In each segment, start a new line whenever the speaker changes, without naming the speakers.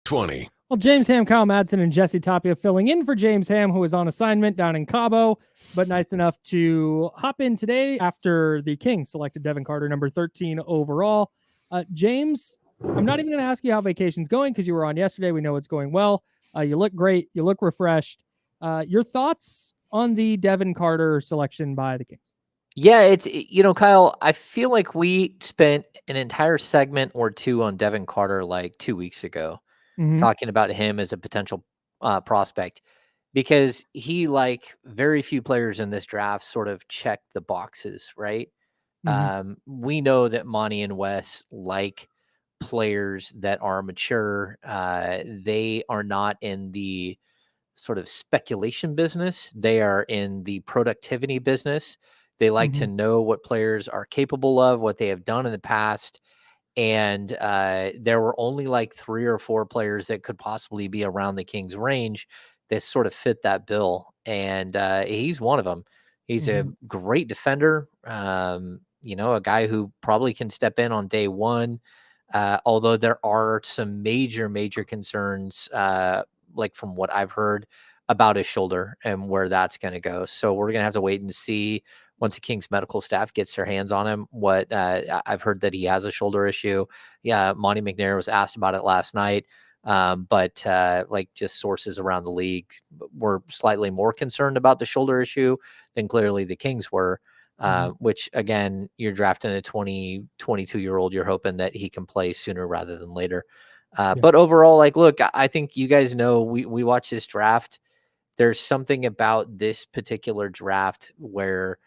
20.
Well, James Ham, Kyle Madsen, and Jesse Tapia filling in for James Ham, who is on assignment down in Cabo, but nice enough to hop in today after the Kings selected Devin Carter, number 13 overall. James, I'm not even going to ask you how vacation's going because you were on yesterday. We know it's going well. You look great. You look refreshed. Your thoughts on the Devin Carter selection by the Kings?
Yeah, Kyle, I feel like we spent an entire segment or two on Devin Carter like 2 weeks ago, talking about him as a potential prospect, because he, like very few players in this draft, sort of checked the boxes, right? We know that Monty and Wes like players that are mature. They are not in the sort of speculation business. They are in the productivity business. They like to know what players are capable of, what they have done in the past. And there were only like 3 or 4 players that could possibly be around the Kings range that sort of fit that bill. And he's one of them. He's a great defender. A guy who probably can step in on day one. Although there are some major concerns, like from what I've heard, about his shoulder and where that's going to go. So we're going to have to wait and see once the Kings medical staff gets their hands on him. What I've heard that he has a shoulder issue. Yeah, Monty McNair was asked about it last night. But like just sources around the league were slightly more concerned about the shoulder issue than clearly the Kings were. Which again, you're drafting a 22-year-old. You're hoping that he can play sooner rather than later. But overall, like, look, I think you guys know we watch this draft. There's something about this particular draft where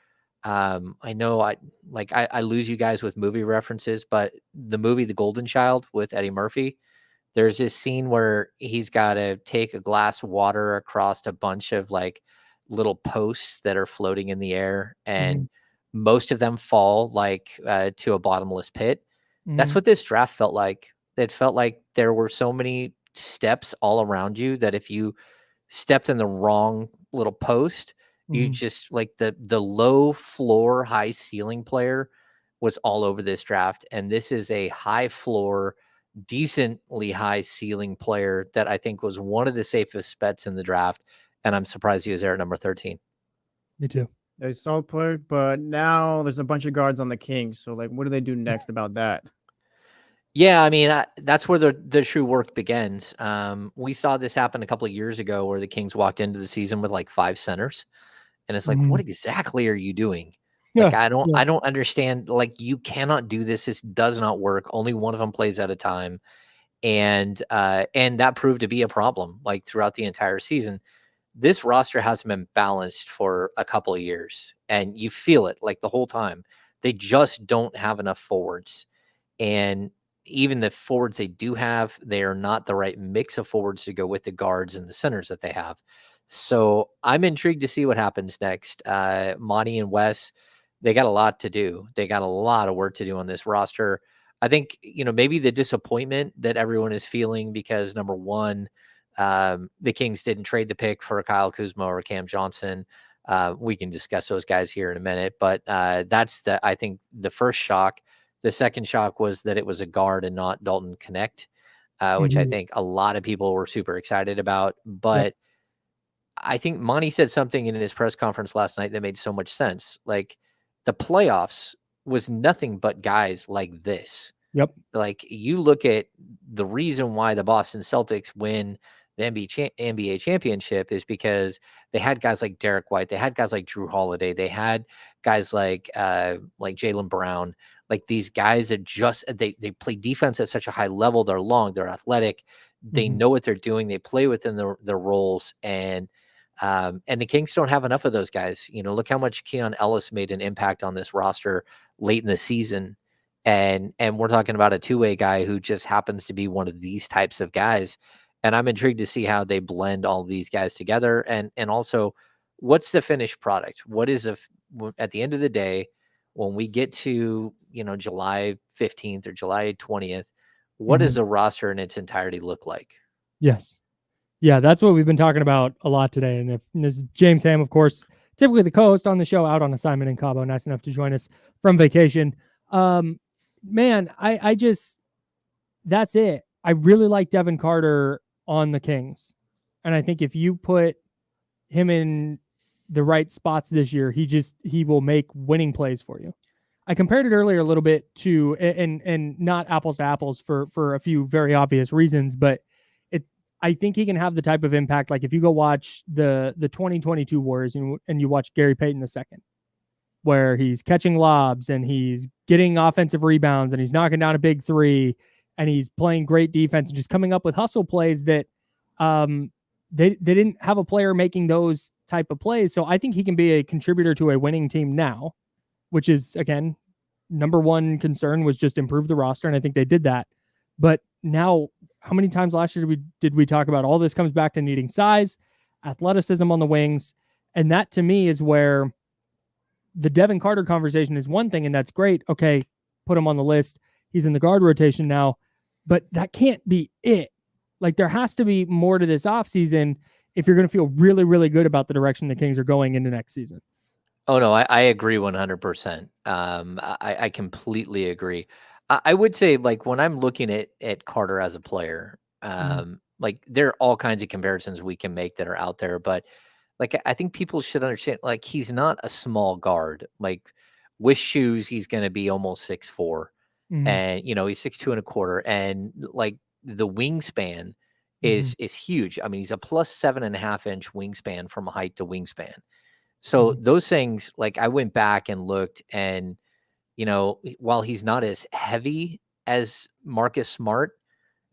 I know I lose you guys with movie references, but the movie The Golden Child with Eddie Murphy, there's this scene where he's got to take a glass of water across a bunch of like little posts that are floating in the air, and most of them fall like to a bottomless pit. That's what this draft felt like. It felt like there were so many steps all around you that if you stepped in the wrong little post, you just like the low floor, high ceiling player was all over this draft. And this is a high floor, decently high ceiling player that I think was one of the safest bets in the draft. And I'm surprised he was there at number 13.
Me too.
They're a solid player, but now there's a bunch of guards on the Kings. So, like, what do they do next about that?
Yeah, I mean, that's where the true work begins. We saw this happen a couple of years ago where the Kings walked into the season with like 5 centers. And it's like, what exactly are you doing? Like, I don't understand. Like, you cannot do this. This does not work. Only one of them plays at a time. And that proved to be a problem, like throughout the entire season. This roster hasn't been balanced for a couple of years, and you feel it like the whole time. They just don't have enough forwards. And even the forwards they do have, they are not the right mix of forwards to go with the guards and the centers that they have. So I'm intrigued to see what happens next. Monty and Wes, they got a lot to do. They got a lot of work to do on this roster. I think, maybe the disappointment that everyone is feeling because, number one, the Kings didn't trade the pick for Kyle Kuzma or Cam Johnson. We can discuss those guys here in a minute, but that's I think the first shock. The second shock was that it was a guard and not Dalton Connect, which I think a lot of people were super excited about. But I think Monty said something in his press conference last night that made so much sense. Like, the playoffs was nothing but guys like this.
Yep.
Like, you look at the reason why the Boston Celtics win the NBA championship is because they had guys like Derek White. They had guys like Drew Holiday. They had guys like Jaylen Brown. Like, these guys that just they play defense at such a high level. They're long. They're athletic. They know what they're doing. They play within their roles. And the Kings don't have enough of those guys. Look how much Keon Ellis made an impact on this roster late in the season. And we're talking about a two-way guy who just happens to be one of these types of guys. And I'm intrigued to see how they blend all these guys together. And also, what's the finished product? What is at the end of the day, when we get to, July 15th or July 20th, what does the roster in its entirety look like?
Yes. Yeah, that's what we've been talking about a lot today. And this is James Ham, of course, typically the co-host on the show, out on assignment in Cabo, nice enough to join us from vacation. Man, I just, that's it. I really like Devin Carter on the Kings. And I think if you put him in the right spots this year, he will make winning plays for you. I compared it earlier a little bit to and not apples to apples for a few very obvious reasons, but I think he can have the type of impact. Like if you go watch the 2022 Warriors and you watch Gary Payton II, where he's catching lobs and he's getting offensive rebounds and he's knocking down a big three and he's playing great defense and just coming up with hustle plays that they didn't have a player making those type of plays. So I think he can be a contributor to a winning team now, which is, again, number one concern was just improve the roster. And I think they did that. But now, how many times last year did we talk about all this comes back to needing size, athleticism on the wings? And that to me is where the Devin Carter conversation is one thing, and that's great. Okay, put him on the list. He's in the guard rotation now, but that can't be it. Like there has to be more to this offseason if you're going to feel really, really good about the direction the Kings are going into next season.
Oh, no, I agree 100%. I completely agree. I would say, like, when I'm looking at Carter as a player, like, there are all kinds of comparisons we can make that are out there, but, like, I think people should understand, like, he's not a small guard. Like, with shoes, he's gonna be almost 6'4", and, he's 6'2" and a quarter, and, like, the wingspan is huge. I mean, he's a plus 7.5-inch wingspan from height to wingspan. So those things, like I went back and looked and, while he's not as heavy as Marcus Smart,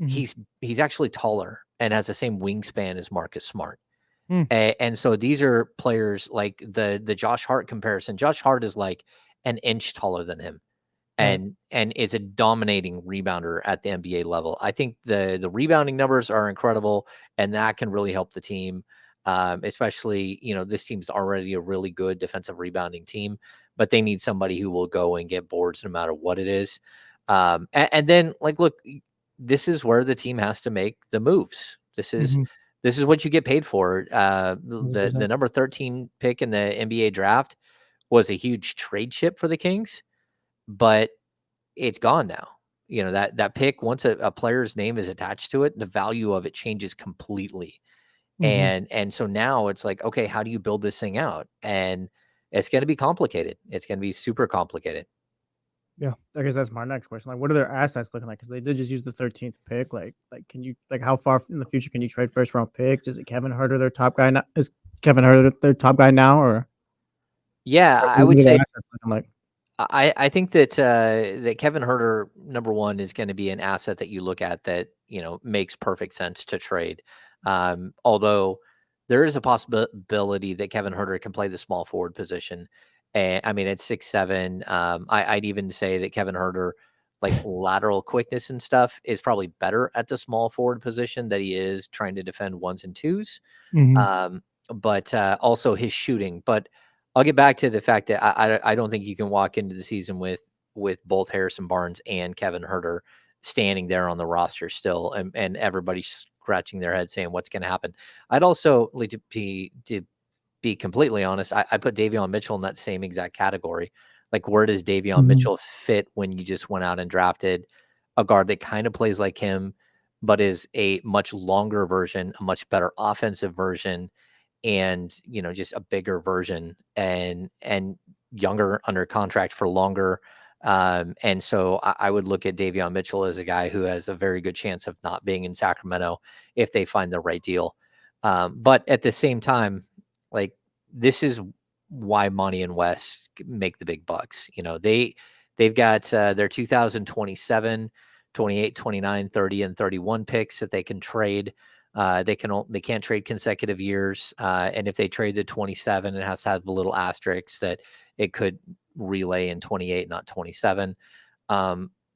he's actually taller and has the same wingspan as Marcus Smart. And so these are players like the Josh Hart comparison. Josh Hart is like an inch taller than him and is a dominating rebounder at the NBA level. I think the rebounding numbers are incredible, and that can really help the team. Especially, this team's already a really good defensive rebounding team, but they need somebody who will go and get boards no matter what it is. And then, like, look, this is where the team has to make the moves. This is what you get paid for. The number 13 pick in the NBA draft was a huge trade chip for the Kings, but it's gone now. That pick, once a player's name is attached to it, the value of it changes completely. And so now it's like, okay, how do you build this thing out? And it's going to be complicated. It's going to be super complicated.
Yeah, I guess that's my next question. Like, what are their assets looking like? Because they did just use the 13th pick. Like, can you how far in the future can you trade first round picks? Is it Kevin Huerter their top guy now? Is Kevin Huerter their top guy now, or?
Yeah, I would say. Like, I think that that Kevin Huerter, number one, is going to be an asset that you look at that makes perfect sense to trade. Although there is a possibility that Kevin Huerter can play the small forward position. And I mean, at 6'7", I'd even say that Kevin Huerter, like lateral quickness and stuff, is probably better at the small forward position that he is trying to defend ones and twos. But also his shooting. But I'll get back to the fact that I don't think you can walk into the season with both Harrison Barnes and Kevin Huerter standing there on the roster still, and everybody scratching their head saying what's going to happen. I'd also, like, to be completely honest, I put Davion Mitchell in that same exact category. Like, where does Davion Mitchell fit when you just went out and drafted a guard that kind of plays like him, but is a much longer version, a much better offensive version, and just a bigger version, and younger, under contract for longer. And so I would look at Davion Mitchell as a guy who has a very good chance of not being in Sacramento if they find the right deal. But at the same time, like, this is why Monty and West make the big bucks. They've got their 2027, 28, 29, 30, and 31 picks that they can trade. They can't trade consecutive years. And if they trade the 27, it has to have a little asterisk that it could relay in 28, not 27.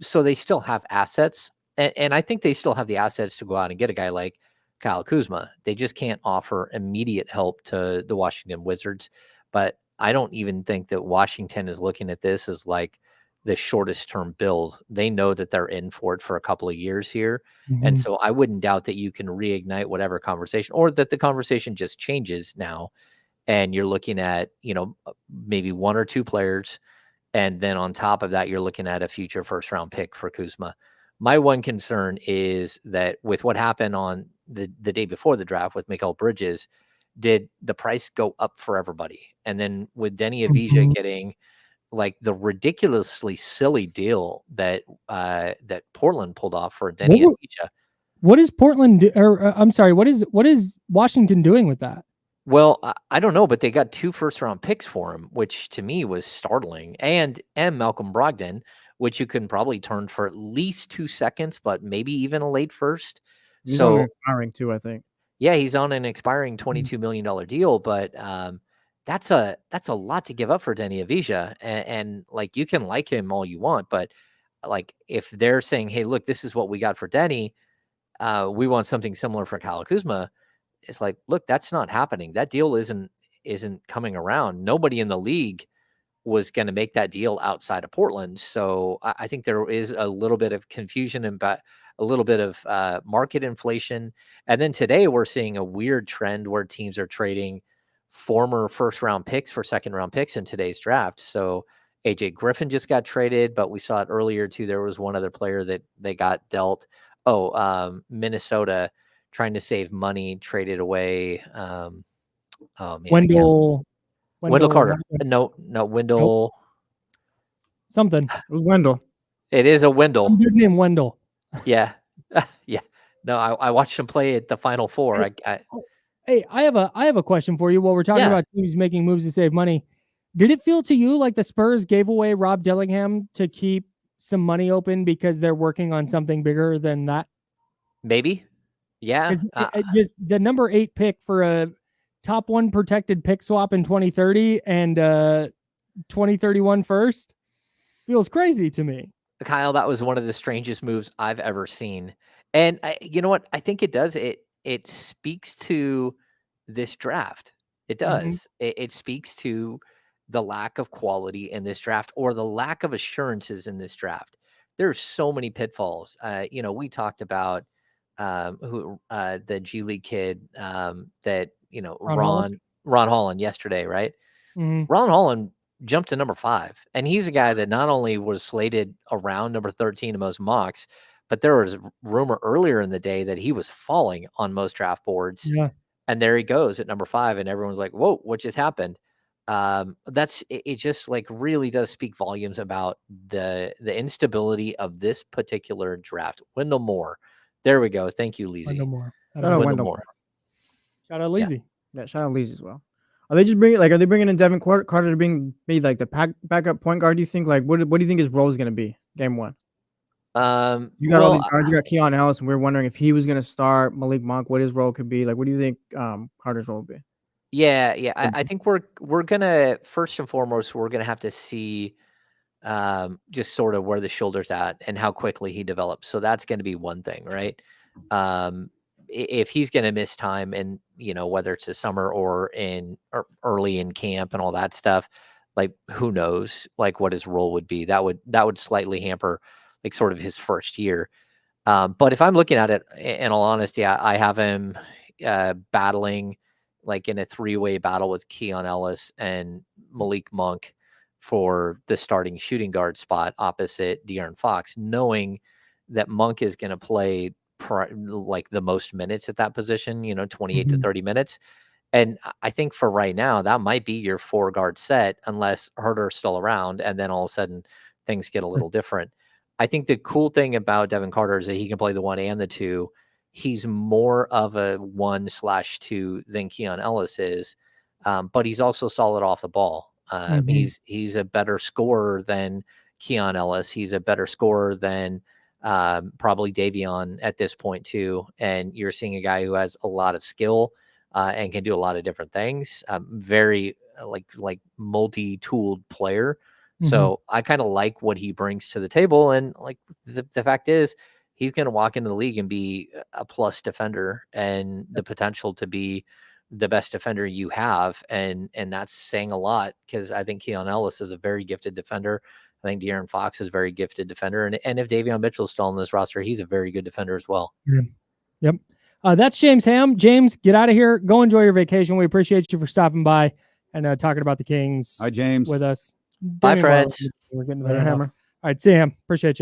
So they still have assets. And I think they still have the assets to go out and get a guy like Kyle Kuzma. They just can't offer immediate help to the Washington Wizards. But I don't even think that Washington is looking at this as like the shortest term build. They know that they're in for it for a couple of years here. And so I wouldn't doubt that you can reignite whatever conversation, or that the conversation just changes now. And you're looking at, maybe one or two players. And then on top of that, you're looking at a future first round pick for Kuzma. My one concern is that with what happened on the day before the draft with Mikal Bridges, did the price go up for everybody? And then with Denny Avija getting like the ridiculously silly deal that that Portland pulled off for Denny Avija.
What is Portland? I'm sorry. What is Washington doing with that?
Well, I don't know, but they got 2 first-round picks for him, which to me was startling, and Malcolm Brogdon, which you can probably turn for at least 2 seconds, but maybe even a late first.
He's on an expiring too, I think.
Yeah, he's on an expiring $22 million deal, but that's a lot to give up for Denny Avija, and like you can like him all you want, but like if they're saying, hey, look, this is what we got for Denny, we want something similar for Kyle Kuzma. It's like, look, that's not happening. That deal isn't coming around. Nobody in the league was going to make that deal outside of Portland. So I think there is a little bit of confusion and a little bit of market inflation. And then today we're seeing a weird trend where teams are trading former first round picks for second round picks in today's draft. So AJ Griffin just got traded, but we saw it earlier too. There was one other player that they got dealt. Minnesota trying to save money, traded away.
Wendell
Carter. No, Wendell.
Nope. Something.
It was Wendell.
It is a Wendell.
Good name, Wendell.
Yeah. Yeah. No, I watched him play at the Final Four.
Hey, I have a question for you. While we're talking about teams making moves to save money, did it feel to you like the Spurs gave away Rob Dingham to keep some money open because they're working on something bigger than that?
Maybe. Yeah.
Just the number 8 pick for a top 1 protected pick swap in 2030 and 2031 first feels crazy to me.
Kyle, that was one of the strangest moves I've ever seen. And you know what? I think it does. It speaks to this draft. It does. It speaks to the lack of quality in this draft or the lack of assurances in this draft. There's so many pitfalls. We talked about the G League kid that Ron Holland yesterday, right? Ron Holland jumped to number 5, and he's a guy that not only was slated around number 13 in most mocks, but there was rumor earlier in the day that he was falling on most draft boards.
Yeah,
and there he goes at number 5, and everyone's like, "Whoa, what just happened?" It just like really does speak volumes about the instability of this particular draft. Wendell Moore. There we go. Thank you, Leezy.
Wendell Moore.
Wendell Moore.
Shout out Leezy.
Yeah, shout out Leezy as well. Are they bringing in Devin Carter to be like the backup point guard? Do you think what do you think his role is going to be game 1? You got all these guards. You got Keon Ellis, and we were wondering if he was going to start. Malik Monk, what his role could be. What do you think Carter's role would be?
Yeah. I think we're gonna first and foremost we're gonna have to see just sort of where the shoulder's at and how quickly he develops. So that's going to be one thing, right? If he's going to miss time and, whether it's the summer or early in camp and all that stuff, like who knows, like what his role would be. That would slightly hamper like sort of his first year. But if I'm looking at it in all honesty, I have him battling like in a 3-way battle with Keon Ellis and Malik Monk for the starting shooting guard spot opposite De'Aaron Fox, knowing that Monk is going to play like the most minutes at that position, 28 to 30 minutes. And I think for right now, that might be your 4-guard set unless Herter's still around. And then all of a sudden things get a little different. I think the cool thing about Devin Carter is that he can play the 1 and the 2. He's more of a 1/2 than Keon Ellis is. But he's also solid off the ball. He's a better scorer than Keon Ellis. He's a better scorer than probably Davion at this point too. And you're seeing a guy who has a lot of skill and can do a lot of different things. Very like multi-tooled player. So I kind of like what he brings to the table. And like the fact is, he's going to walk into the league and be a plus defender and the potential to be the best defender you have. And that's saying a lot because I think Keon Ellis is a very gifted defender. I think De'Aaron Fox is a very gifted defender. And if Davion Mitchell's still on this roster, he's a very good defender as well.
Yep. That's James Ham. James, get out of here. Go enjoy your vacation. We appreciate you for stopping by and talking about the Kings.
Hi, James.
With us.
Bye, friends.
We're getting the hammer. All right, see you, Ham. Appreciate you.